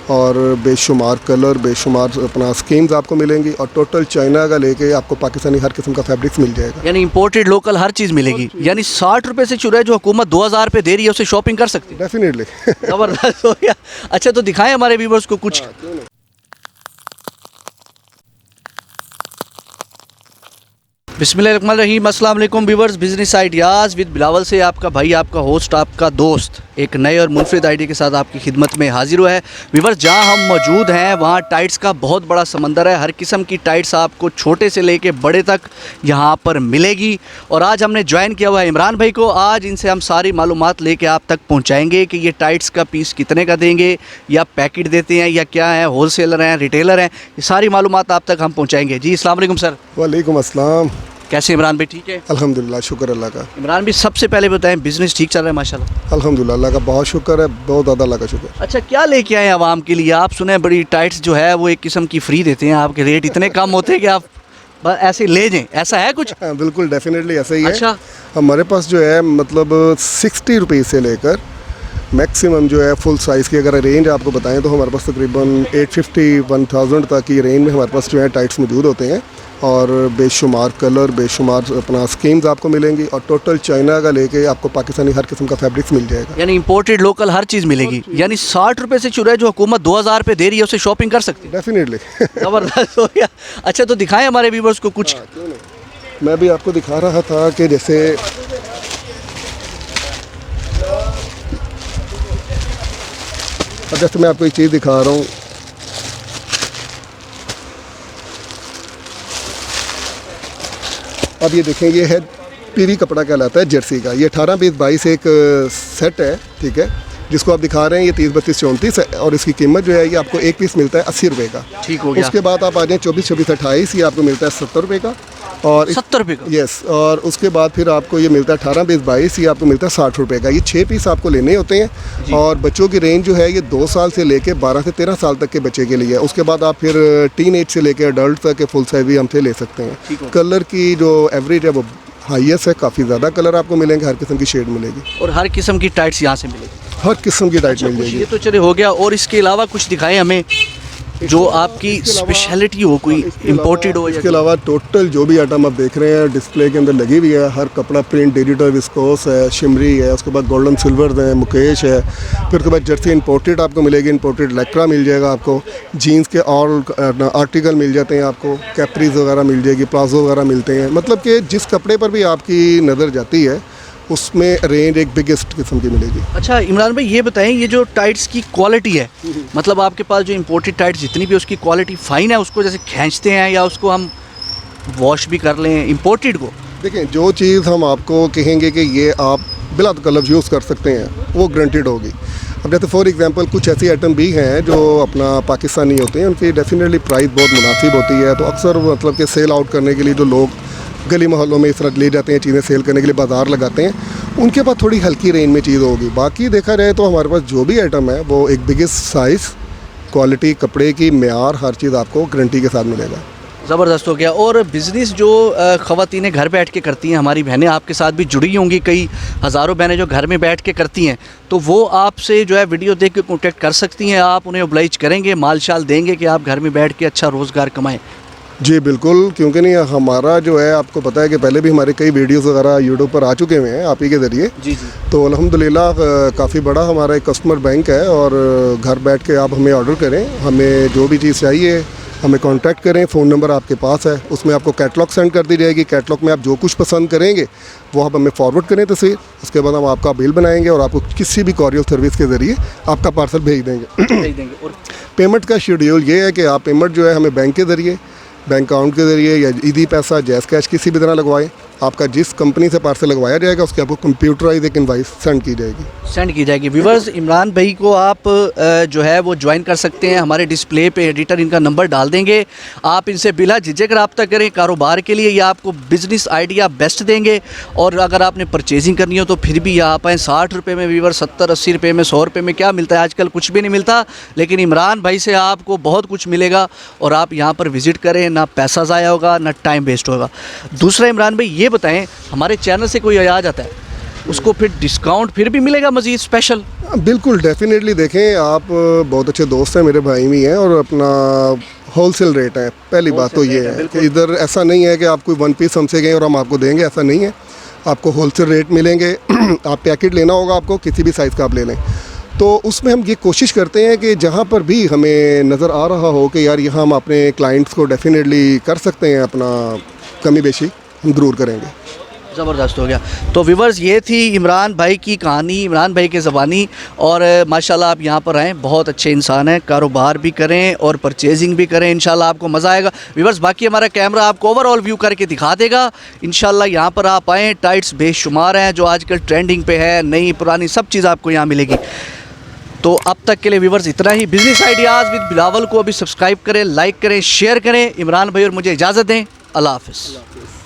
और बेशुमार कलर, बेशुमार अपना स्कीम्स आपको मिलेंगी और टोटल चाइना का लेके आपको पाकिस्तानी हर किस्म का फैब्रिक्स मिल जाएगा। यानी इंपोर्टेड लोकल हर चीज़ मिलेगी। यानी 60 रुपये से चुरा है जो हुकूमत 2000 रुपये दे रही है, उसे शॉपिंग कर सकती है। डेफिनेटली। ज़बरदस्त हो गया। अच्छा तो दिखाएं हमारे व्यूवर्स को कुछ। बिस्मिल्लाहिर्रहमानिर्रहीम, अस्सलाम वालेकुम viewers. Business ideas with Bilawal से आपका भाई, आपका होस्ट, आपका दोस्त एक नए और मुनफरिद आइडिया के साथ आपकी खिदमत में हाजिर हुआ है। व्यूवर्स, जहां हम मौजूद हैं वहां टाइट्स का बहुत बड़ा समंदर है। हर किस्म की टाइट्स आपको छोटे से लेके बड़े तक यहां पर मिलेगी। और आज हमने ज्वाइन किया हुआ है इमरान भाई को। आज इनसे हम सारी मालूमात लेके आप तक पहुँचाएँगे कि ये टाइट्स का पीस कितने का देंगे, या पैकेट देते हैं, या क्या है, होल सेलर हैं, रिटेलर हैं, ये सारी मालूमात आप तक हम पहुँचाएँगे। जी अस्सलाम वालेकुम सर। वालेकुम अस्सलाम। कैसे इमरान भाई, ठीक है? अल्हम्दुलिल्लाह, शुक्र अल्लाह का। इमरान भाई सबसे पहले बताएं, बिजनेस ठीक चल रहा है माशाल्लाह? अल्हम्दुलिल्लाह, अल्लाह का बहुत शुक्र है, बहुत ज़्यादा अल्लाह का शुक्र। अच्छा, क्या लेके आए आवाम के लिए? आप सुने बड़ी टाइट्स जो है वो एक किस्म की फ्री देते हैं, आपके रेट इतने कम होते हैं कि आप बस ऐसे ले जाएं, ऐसा है कुछ? हाँ, बिल्कुल डेफिनेटली ऐसा ही है। अच्छा, हमारे पास जो है मतलब 60 रुपीज़ से लेकर मैक्सिमम जो है फुल साइज़ की अगर रेंज आपको बताएं तो हमारे पास तकरीबन 850 1000 तक की रेंज में हमारे पास जो है टाइट्स मौजूद होते हैं और बेशुमार कलर, बेशुमार अपना स्कीम्स आपको मिलेंगी और टोटल चाइना का लेके आपको पाकिस्तानी हर किस्म का फैब्रिक्स मिल जाएगा। यानी इंपोर्टेड लोकल हर चीज़ मिलेगी। यानी 60 रुपये से चुरा है जो हुकूमत 2000 रुपये दे रही है, उसे शॉपिंग कर सकती है। डेफिनेटली। ज़बरदस्त हो गया। अच्छा तो दिखाएं हमारे व्यूवर्स को कुछ। क्यों नहीं, मैं भी आपको दिखा रहा था कि जैसे अब जैसे मैं आपको एक चीज़ दिखा रहा हूँ। अब ये देखें, ये है पीवी कपड़ा कहलाता है जर्सी का। ये 18 20 22 एक सेट है, ठीक है, जिसको आप दिखा रहे हैं। ये 30 32 34 है और इसकी कीमत जो है ये आपको एक पीस मिलता है 80 रुपये का। ठीक हो गया। उसके बाद आप आ जाएँ 24 24 28, ये आपको मिलता है 70 रुपये का। और 70 रुपये का? यस। और उसके बाद फिर आपको ये मिलता है 18 20 22, ये आपको मिलता है 60 रुपये का। ये 6 पीस आपको लेने होते हैं और बच्चों की रेंज जो है ये 2 साल से लेके 12 से 13 साल तक के बच्चे के लिए है। उसके बाद आप फिर टीन एज से लेके अडल्ट तक के फुल साइज भी हमसे ले सकते हैं। कलर की जो एवरेज है वो हाईएस्ट है, काफ़ी ज़्यादा कलर आपको मिलेंगे, हर किस्म की शेड मिलेगी और हर किस्म की टाइट्स यहाँ से मिलेगी। हर किस्म की टाइट मिल कुछ जाएगी। ये तो चले हो गया, और इसके अलावा कुछ दिखाएं हमें जो आपकी स्पेशलिटी हो, कोई इम्पोर्टेड हो। इसके अलावा टोटल जो भी आइटम आप देख रहे हैं डिस्प्ले के अंदर लगी हुई है, हर कपड़ा प्रिंट, डिजिटल, विस्कोस है, शिमरी है, उसके बाद गोल्डन सिल्वर है, मुकेश है, फिर उसके बाद जर्सी इंपोर्टेड आपको मिलेगी, इंपोर्टेड लेक्रा मिल जाएगा आपको, जीन्स के ऑल आर्टिकल मिल जाते हैं आपको, कैप्रीज वगैरह मिल जाएगी, प्लाजो वगैरह मिलते हैं। मतलब कि जिस कपड़े पर भी आपकी नज़र जाती है उसमें रेंज एक बिगेस्ट किस्म की मिलेगी। अच्छा इमरान भाई, ये बताएं, ये जो टाइट्स की क्वालिटी है, मतलब आपके पास जो इंपोर्टेड टाइट्स जितनी भी उसकी क्वालिटी फाइन है, उसको जैसे खींचते हैं या उसको हम वॉश भी कर लें इंपोर्टेड को? देखें, जो चीज़ हम आपको कहेंगे कि ये आप बिला कलर यूज़ कर सकते हैं वो गारंटेड होगी। अब जैसे फॉर एग्जांपल कुछ ऐसी आइटम भी हैं जो अपना पाकिस्तानी होते हैं, उनकी डेफिनेटली प्राइस बहुत मुनासिब होती है। तो अक्सर मतलब कि सेल आउट करने के लिए जो लोग गली मोहल्लों में इस तरह ले जाते हैं, चीज़ें सेल करने के लिए बाज़ार लगाते हैं, उनके पास थोड़ी हल्की रेंज में चीज़ होगी। बाकी देखा जाए तो हमारे पास जो भी आइटम है वो एक बिगेस्ट साइज़, क्वालिटी, कपड़े की म्यार, हर चीज़ आपको गारंटी के साथ मिलेगा। ज़बरदस्त हो गया। और बिज़नेस जो ख़वातीनें घर बैठ के करती हैं, हमारी बहनें आपके साथ भी जुड़ी होंगी, कई हज़ारों बहनें जो घर में बैठ के करती हैं, तो वो आपसे जो है वीडियो देख के कॉन्टेक्ट कर सकती हैं। आप उन्हें ओब्लाइज करेंगे, माल शाल देंगे कि आप घर में बैठ के अच्छा रोज़गार कमाएँ? जी बिल्कुल, क्योंकि नहीं हमारा जो है आपको पता है कि पहले भी हमारे कई वीडियोस वगैरह यूट्यूब पर आ चुके हुए हैं आप ही के ज़रिए। जी। तो अल्हम्दुलिल्लाह काफ़ी बड़ा हमारा एक कस्टमर बैंक है और घर बैठ के आप हमें ऑर्डर करें, हमें जो भी चीज़ चाहिए हमें कांटेक्ट करें। फ़ोन नंबर आपके पास है, उसमें आपको कैटलॉग सेंड कर दी जाएगी। कैटलॉग में आप जो कुछ पसंद करेंगे वो आप हमें फॉरवर्ड करें तस्वीर, उसके बाद हम आपका बिल बनाएंगे और आपको किसी भी कॉरियर सर्विस के ज़रिए आपका पार्सल भेज देंगे। और पेमेंट का शेड्यूल ये है कि आप पेमेंट जो है हमें बैंक के ज़रिए, बैंक अकाउंट के ज़रिए या ईदी पैसा, जैस कैश, किसी भी तरह लगवाएं। आपका जिस कंपनी से पार्सल लगवाया जाएगा उसकी आपको कंप्यूटराइज एक इनवाइस सेंड की जाएगी। व्यूवर्स, इमरान भाई को आप जो है वो ज्वाइन कर सकते हैं। हमारे डिस्प्ले पे एडिटर इनका नंबर डाल देंगे, आप इनसे बिला झिझक रब्ता करें कारोबार के लिए, या आपको बिज़नेस आइडिया बेस्ट देंगे। और अगर आपने परचेजिंग करनी हो तो फिर भी यहाँ पाएँ 60 रुपये में व्यूवर, 70 80 रुपये में, 100 रुपये में क्या मिलता है आजकल? कुछ भी नहीं मिलता। लेकिन इमरान भाई से आपको बहुत कुछ मिलेगा और आप यहाँ पर विज़िट करें, ना पैसा ज़ाया होगा ना टाइम वेस्ट होगा। दूसरा इमरान भाई ये बताएं, हमारे चैनल से कोई आ जाता है उसको फिर डिस्काउंट फिर भी मिलेगा मज़ीद स्पेशल? बिल्कुल डेफिनेटली देखें आप, बहुत अच्छे दोस्त हैं मेरे, भाई भी हैं, और अपना होलसेल रेट है। पहली बात तो ये है कि इधर ऐसा नहीं है कि आप कोई वन पीस हमसे गए और हम आपको देंगे, ऐसा नहीं है। आपको होलसेल रेट मिलेंगे। आप पैकेट लेना होगा आपको, किसी भी साइज़ का आप ले लें। तो उसमें हम ये कोशिश करते हैं कि जहाँ पर भी हमें नज़र आ रहा हो कि यार यहाँ हम अपने क्लाइंट्स को डेफिनेटली कर सकते हैं अपना कमी बेशी, हम ज़रूर करेंगे। ज़बरदस्त हो गया। तो व्यूवर्स, ये थी इमरान भाई की कहानी, इमरान भाई के ज़बानी। और माशाल्लाह आप यहाँ पर आएँ, बहुत अच्छे इंसान हैं, कारोबार भी करें और परचेजिंग भी करें, इंशाल्लाह आपको मज़ा आएगा। व्यूवर्स, बाकी हमारा कैमरा आपको ओवरऑल व्यू करके दिखा देगा। इंशाल्लाह यहाँ पर आप आएँ, टाइट्स बेशुमार हैं जो आजकल ट्रेंडिंग पे है, नई पुरानी सब चीज़ आपको यहाँ मिलेगी। तो अब तक के लिए व्यूवर्स इतना ही। बिज़नेस आइडियाज़ विद बिलावल को अभी सब्सक्राइब करें, लाइक करें, शेयर करें। इमरान भाई और मुझे इजाज़त दें। अल्लाह हाफ़िज़।